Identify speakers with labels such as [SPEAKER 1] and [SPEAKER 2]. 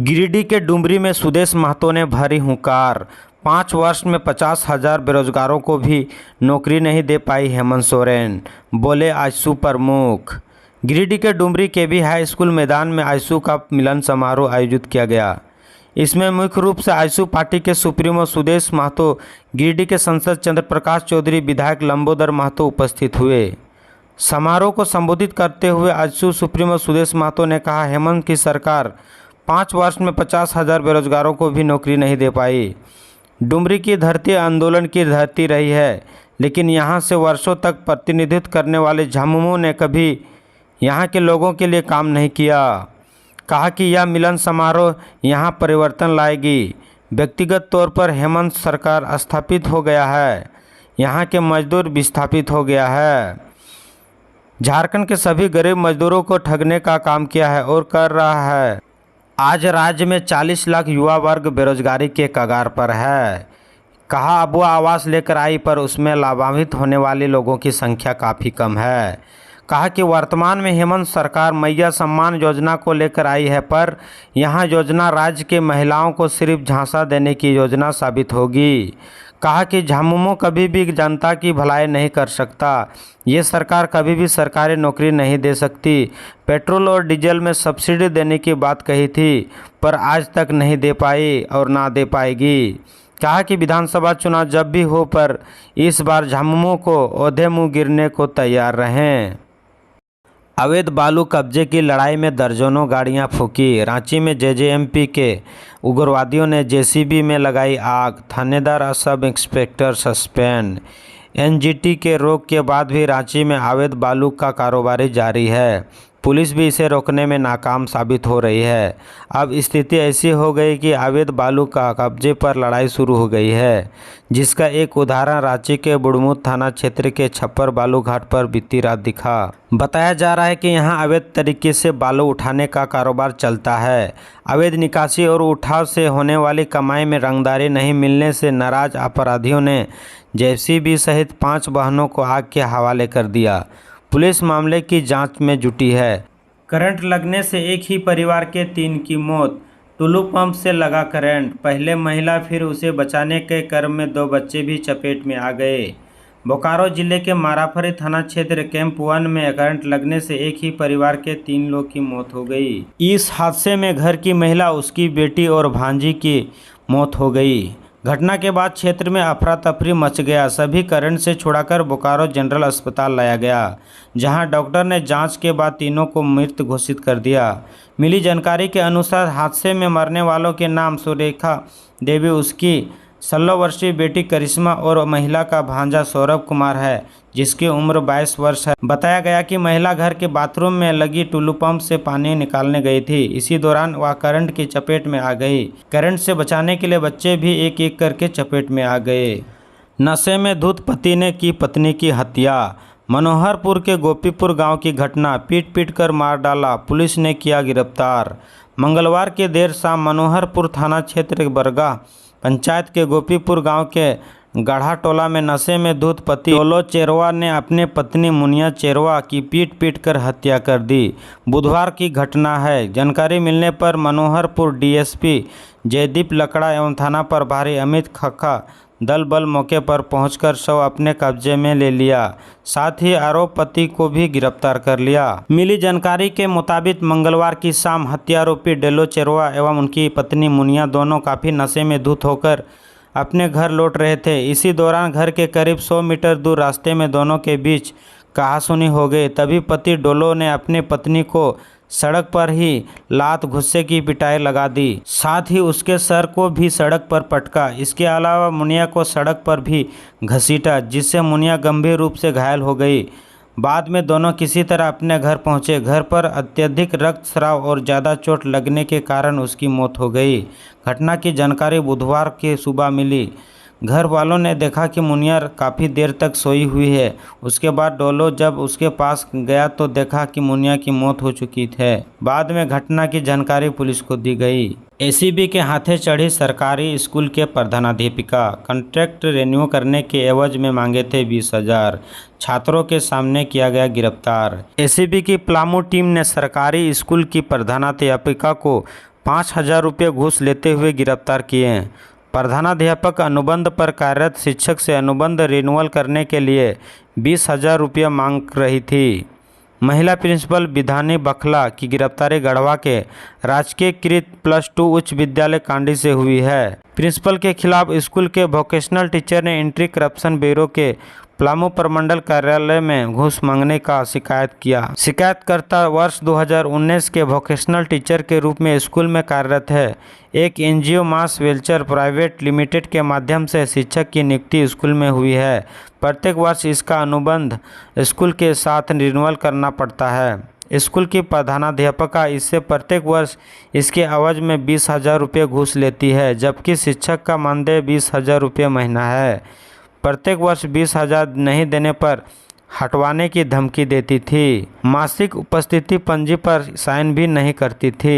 [SPEAKER 1] गिरिडीह के डुमरी में सुदेश महतो ने भरी हुंकार। 5 वर्ष में 50,000 बेरोजगारों को भी नौकरी नहीं दे पाई हेमंत सोरेन, बोले आजसू प्रमुख। गिरिडीह के डुमरी केवी हाई स्कूल मैदान में आजसू का मिलन समारोह आयोजित किया गया। इसमें मुख्य रूप से आजसू पार्टी के सुप्रीमो सुदेश महतो, गिरिडीह के सांसद चंद्र प्रकाश चौधरी, विधायक लंबोदर महतो उपस्थित हुए। समारोह को संबोधित करते हुए आजसू सुप्रीमो सुदेश महतो ने कहा, हेमंत की सरकार 5 वर्ष में 50,000 बेरोजगारों को भी नौकरी नहीं दे पाई। डुमरी की धरती आंदोलन की धरती रही है, लेकिन यहाँ से वर्षों तक प्रतिनिधित्व करने वाले झामुमो ने कभी यहाँ के लोगों के लिए काम नहीं किया। कहा कि यह मिलन समारोह यहाँ परिवर्तन लाएगी। व्यक्तिगत तौर पर हेमंत सरकार स्थापित हो गया है, यहाँ के मजदूर विस्थापित हो गया है। झारखंड के सभी गरीब मजदूरों को ठगने का काम किया है और कर रहा है। आज राज्य में 40 लाख युवा वर्ग बेरोजगारी के कगार पर है। कहा, अब वो आवास लेकर आई पर उसमें लाभान्वित होने वाले लोगों की संख्या काफ़ी कम है। कहा कि वर्तमान में हेमंत सरकार मैया सम्मान योजना को लेकर आई है, पर यह योजना राज्य के महिलाओं को सिर्फ झांसा देने की योजना साबित होगी। कहा कि झामुमो कभी भी जनता की भलाई नहीं कर सकता। ये सरकार कभी भी सरकारी नौकरी नहीं दे सकती। पेट्रोल और डीजल में सब्सिडी देने की बात कही थी, पर आज तक नहीं दे पाई और ना दे पाएगी। कहा कि विधानसभा चुनाव जब भी हो, पर इस बार झामुमो को औंधे मुँह गिरने को तैयार रहें। अवैध बालू कब्जे की लड़ाई में दर्जनों गाड़ियां फूंकी। रांची में जेजेएमपी के उग्रवादियों ने जेसीबी में लगाई आग। थानेदार सब इंस्पेक्टर सस्पेंड। एनजीटी के रोक के बाद भी रांची में अवैध बालू का कारोबार जारी है। पुलिस भी इसे रोकने में नाकाम साबित हो रही है। अब स्थिति ऐसी हो गई कि अवैध बालू का कब्जे पर लड़ाई शुरू हो गई है, जिसका एक उदाहरण रांची के बुढ़मू थाना क्षेत्र के छप्पर बालू घाट पर बीती रात दिखा। बताया जा रहा है कि यहां अवैध तरीके से बालू उठाने का कारोबार चलता है। अवैध निकासी और उठाव से होने वाली कमाई में रंगदारी नहीं मिलने से नाराज अपराधियों ने जेसीबी सहित 5 वाहनों को आग के हवाले कर दिया। पुलिस मामले की जांच में जुटी है। करंट लगने से एक ही परिवार के 3 की मौत। टुल्लू पंप से लगा करंट, पहले महिला फिर उसे बचाने के क्रम में 2 बच्चे भी चपेट में आ गए। बोकारो जिले के माराफरी थाना क्षेत्र कैंप 1 में करंट लगने से एक ही परिवार के 3 लोग की मौत हो गई। इस हादसे में घर की महिला, उसकी बेटी और भांजी की मौत हो गई। घटना के बाद क्षेत्र में अफरा तफरी मच गया। सभी करंट से छुड़ाकर बोकारो जनरल अस्पताल लाया गया, जहां डॉक्टर ने जांच के बाद तीनों को मृत घोषित कर दिया। मिली जानकारी के अनुसार हादसे में मरने वालों के नाम सुरेखा देवी, उसकी 16 वर्षीय बेटी करिश्मा और महिला का भांजा सौरभ कुमार है, जिसकी उम्र 22 वर्ष है। बताया गया कि महिला घर के बाथरूम में लगी टुल्लू पंप से पानी निकालने गई थी। इसी दौरान वह करंट की चपेट में आ गई। करंट से बचाने के लिए बच्चे भी एक एक करके चपेट में आ गए। नशे में धुत पति ने की पत्नी की हत्या। मनोहरपुर के गोपीपुर गांव की घटना, पीट पीट कर मार डाला, पुलिस ने किया गिरफ्तार। मंगलवार की देर शाम मनोहरपुर थाना क्षेत्र बरगा पंचायत के गोपीपुर गांव के गढ़ा टोला में नशे में धुत पति टोलो चेरवा ने अपने पत्नी मुनिया चेरवा की पीट पीट कर हत्या कर दी। बुधवार की घटना है। जानकारी मिलने पर मनोहरपुर डीएसपी जयदीप लकड़ा एवं थाना प्रभारी अमित खक्का दल बल मौके पर पहुंचकर शव अपने कब्जे में ले लिया। साथ ही आरोपी को भी गिरफ्तार कर लिया। मिली जानकारी के मुताबिक मंगलवार की शाम हत्या आरोपी डेलो चेरवा एवं उनकी पत्नी मुनिया दोनों काफ़ी नशे में धुत होकर अपने घर लौट रहे थे। इसी दौरान घर के करीब 100 मीटर दूर रास्ते में दोनों के बीच कहासुनी हो गई। तभी पति डोलो ने अपनी पत्नी को सड़क पर ही लात घुस्से की पिटाई लगा दी, साथ ही उसके सर को भी सड़क पर पटका। इसके अलावा मुनिया को सड़क पर भी घसीटा, जिससे मुनिया गंभीर रूप से घायल हो गई। बाद में दोनों किसी तरह अपने घर पहुंचे। घर पर अत्यधिक रक्तस्राव और ज़्यादा चोट लगने के कारण उसकी मौत हो गई। घटना की जानकारी बुधवार की सुबह मिली। घर वालों ने देखा कि मुनिया काफ़ी देर तक सोई हुई है। उसके बाद डोलो जब उसके पास गया तो देखा कि मुनिया की मौत हो चुकी है। बाद में घटना की जानकारी पुलिस को दी गई। एसीबी के हाथे चढ़ी सरकारी स्कूल के प्रधानाध्यापिका। कॉन्ट्रैक्ट रेन्यू करने के एवज में मांगे थे 20,000। छात्रों के सामने किया गया गिरफ्तार। एसीबी की पलामू टीम ने सरकारी स्कूल की प्रधानाध्यापिका को 5,000 रुपये घूस लेते हुए गिरफ्तार किए। प्रधानाध्यापक अनुबंध पर कार्यरत शिक्षक से अनुबंध रिन्यूअल करने के लिए 20,000 रुपये मांग रही थी। महिला प्रिंसिपल विधानी बखला की गिरफ्तारी गढ़वा के राजकीय कृत +2 उच्च विद्यालय कांडी से हुई है। प्रिंसिपल के खिलाफ स्कूल के वोकेशनल टीचर ने एंटी करप्शन ब्यूरो के पलामू प्रमंडल कार्यालय में घूस मांगने का शिकायत किया। शिकायतकर्ता वर्ष 2019 के वोकेशनल टीचर के रूप में स्कूल में कार्यरत है। एक एनजीओ मास वेलचर प्राइवेट लिमिटेड के माध्यम से शिक्षक की नियुक्ति स्कूल में हुई है। प्रत्येक वर्ष इसका अनुबंध स्कूल के साथ रिन्यूअल करना पड़ता है। स्कूल की प्रधानाध्यापिका इससे प्रत्येक वर्ष इसके एवज में 20,000 रुपये घूस लेती है, जबकि शिक्षक का मानदेय 20,000 रुपये महीना है। प्रत्येक वर्ष 20,000 नहीं देने पर हटवाने की धमकी देती थी। मासिक उपस्थिति पंजी पर साइन भी नहीं करती थी।